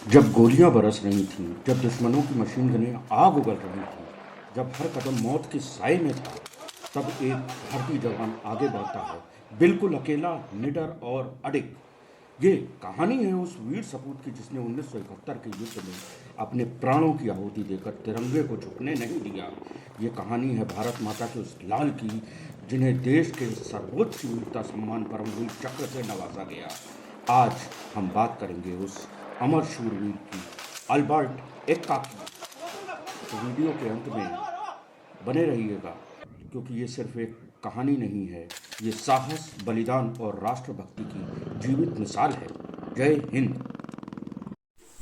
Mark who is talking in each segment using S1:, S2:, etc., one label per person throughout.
S1: जब गोलियां बरस रही थीं, जब दुश्मनों की मशीन गनें आग उगल रही थीं, जब हर कदम मौत के साए में था, तब एक भारतीय जवान आगे बढ़ता है, बिल्कुल अकेला, निडर और अडिग। ये कहानी है उस वीर सपूत की जिसने 1971 के युद्ध में अपने प्राणों की आहुति देकर तिरंगे को झुकने नहीं दिया। ये कहानी है भारत माता के उस लाल की जिन्हें देश के सर्वोच्च वीरता सम्मान परमवीर चक्र से नवाजा गया। आज हम बात करेंगे उस अमर शूरवीर की, अल्बर्ट एक्का की। तो वीडियो के अंत में बने रहिएगा, क्योंकि ये सिर्फ एक कहानी नहीं है, ये साहस, बलिदान और राष्ट्रभक्ति की जीवित मिसाल है। जय हिंद।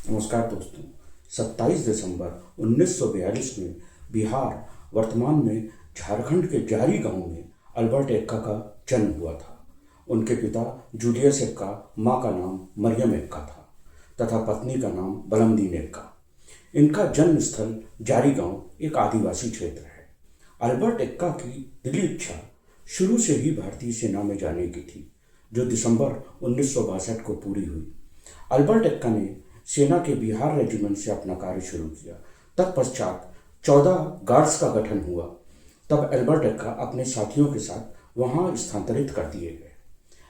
S1: नमस्कार दोस्तों। 27 दिसंबर 1942 में बिहार, वर्तमान में झारखंड के जारी गांव में अल्बर्ट एक्का का जन्म हुआ था। उनके पिता जूलियस एक्का, माँ का नाम मरियम एक्का था तथा पत्नी का नाम बलमदीन एक्का। इनका जन्म स्थल जारी गांव एक आदिवासी क्षेत्र है। अल्बर्ट एक्का की दिली इच्छा शुरू से ही भारतीय सेना में जाने की थी, जो दिसंबर 1962 को पूरी हुई। अल्बर्ट एक्का ने सेना के बिहार रेजिमेंट से अपना कार्य शुरू किया। तत्पश्चात 14 गार्ड्स का गठन हुआ। तब अल्बर्ट एक्का अपने साथियों के साथ वहां स्थानांतरित कर दिए गए।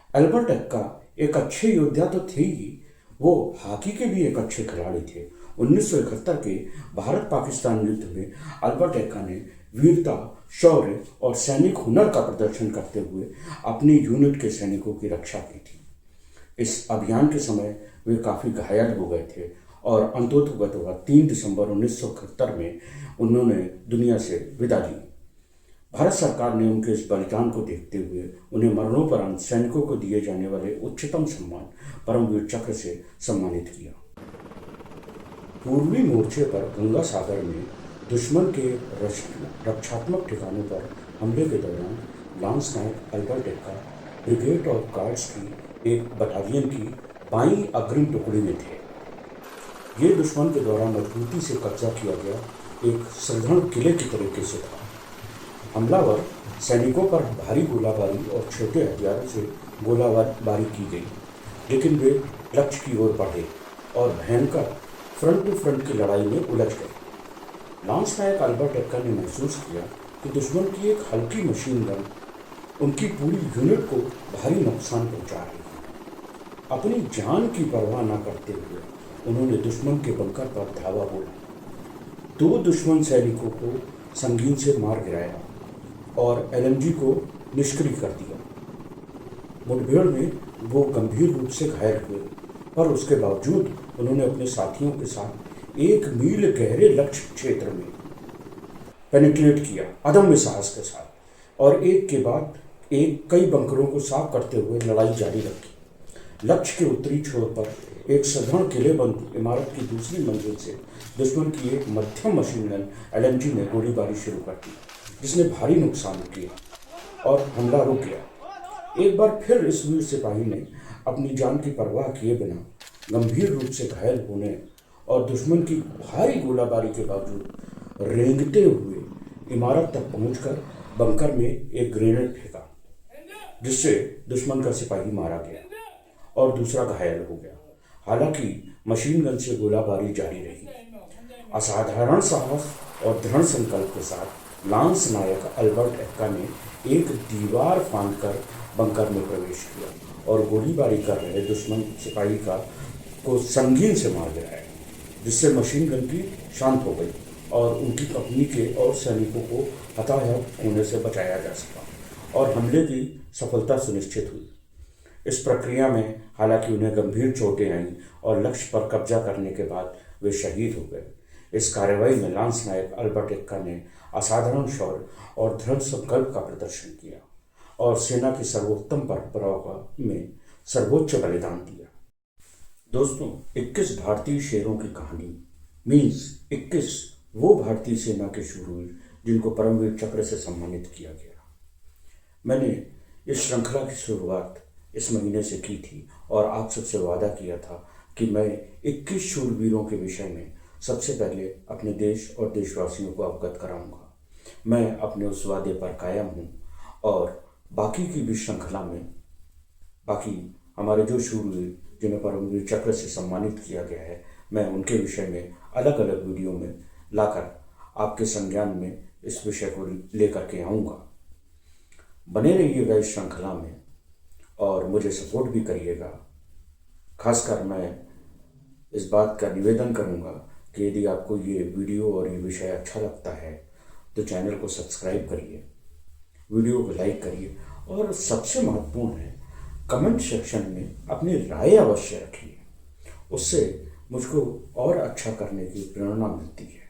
S1: अल्बर्ट एक्का एक अच्छे योद्धा तो थे ही, वो हॉकी के भी एक अच्छे खिलाड़ी थे। 1971 के भारत पाकिस्तान युद्ध में अल्बर्ट एक्का ने वीरता, शौर्य और सैनिक हुनर का प्रदर्शन करते हुए अपनी यूनिट के सैनिकों की रक्षा की थी। इस अभियान के समय वे काफ़ी घायल हो गए थे और अंततोगत्वा 3 दिसंबर 1971 में उन्होंने दुनिया से विदा ली। भारत सरकार ने उनके इस बलिदान को देखते हुए उन्हें मरणोपरांत सैनिकों को दिए जाने वाले उच्चतम सम्मान परमवीर चक्र से सम्मानित किया। पूर्वी मोर्चे पर गंगा सागर में दुश्मन के रक्षात्मक ठिकानों पर हमले के दौरान lance Naik Albert Ekka brigade of guards की एक बटालियन की बाईं अग्रिम टुकड़ी में थे। ये दुश्मन के द्वारा मजबूती से कब्जा किया गया एक सुदृढ़ किले की तरीके से था। हमलावर सैनिकों पर भारी गोलाबारी और छोटे हथियारों से गोलाबारी की गई, लेकिन वे लक्ष्य की ओर बढ़े और भयंकर फ्रंट टू फ्रंट की लड़ाई में उलझ गए। लांस नायक अल्बर्ट एक्का ने महसूस किया कि दुश्मन की एक हल्की मशीन गन उनकी पूरी यूनिट को भारी नुकसान पहुंचा रही है। अपनी जान की परवाह न करते हुए उन्होंने दुश्मन के बंकर पर धावा बोला। 2 दुश्मन सैनिकों को संगीन से मार गिराया और एलएमजी को निष्क्रिय कर दिया। मुठभेड़ में वो गंभीर रूप से घायल हुए, पर उसके बावजूद उन्होंने अपने साथियों के साथ 1 मील गहरे लक्ष्य क्षेत्र में पेनिट्रेट किया अदम्य साहस के साथ, और एक के बाद एक कई बंकरों को साफ करते हुए लड़ाई जारी रखी। लक्ष्य के उत्तरी छोर पर एक सुदृढ़ किलेबंद इमारत की दूसरी मंजिल से दुश्मन की एक मध्यम मशीन गन एलएमजी ने गोलीबारी शुरू कर दी, जिसने भारी नुकसान किया और हमला रुक गया। एक बार फिर इस वीर सिपाही ने अपनी जान की परवाह किए बिना गंभीर रूप से घायल होने और दुश्मन की भारी गोलाबारी के बावजूद रेंगते हुए इमारत तक पहुंचकर बंकर में एक ग्रेनेड फेंका, जिससे दुश्मन का सिपाही मारा गया और दूसरा घायल हो गया। हालांकि मशीन गन से गोलाबारी जारी रही। असाधारण साहस और दृढ़ संकल्प के साथ लांस नायक अल्बर्ट एक्का ने एक दीवार फांदकर बंकर में प्रवेश किया और गोलीबारी कर रहे दुश्मन सिपाही को संगीन से मार गिराया, जिससे मशीन गन की शांत हो गई और उनकी कंपनी के और सैनिकों को हताहत होने से बचाया जा सका और हमले की सफलता सुनिश्चित हुई। इस प्रक्रिया में हालांकि उन्हें गंभीर चोटें आईं और लक्ष्य पर कब्जा करने के बाद वे शहीद हो गए। इस कार्रवाई में लांस नायक अल्बर्ट एक्का ने असाधारण शौर्य और दृढ़ संकल्प का प्रदर्शन किया और सेना की सर्वोत्तम परंपराओं में सर्वोच्च बलिदान दिया। दोस्तों, 21 भारतीय शेरों की कहानी मीन्स 21 वो भारतीय सेना के शूरवीर जिनको परमवीर चक्र से सम्मानित किया गया। मैंने इस श्रृंखला की शुरुआत इस महीने से की थी और आप सबसे वादा किया था कि मैं 21 शूरवीरों के विषय में सबसे पहले अपने देश और देशवासियों को अवगत कराऊंगा। मैं अपने उस वादे पर कायम हूँ और बाकी की भी श्रृंखला में बाकी हमारे जो शूरवीर जिन्हें परमवीर चक्र से सम्मानित किया गया है, मैं उनके विषय में अलग अलग वीडियो में लाकर आपके संज्ञान में इस विषय को लेकर के आऊँगा। बने रहिएगा इस श्रृंखला में और मुझे सपोर्ट भी करिएगा। खासकर मैं इस बात का निवेदन करूँगा कि यदि आपको ये वीडियो और ये विषय अच्छा लगता है तो चैनल को सब्सक्राइब करिए, वीडियो को लाइक करिए और सबसे महत्वपूर्ण है, कमेंट सेक्शन में अपनी राय अवश्य रखिए। उससे मुझको और अच्छा करने की प्रेरणा मिलती है।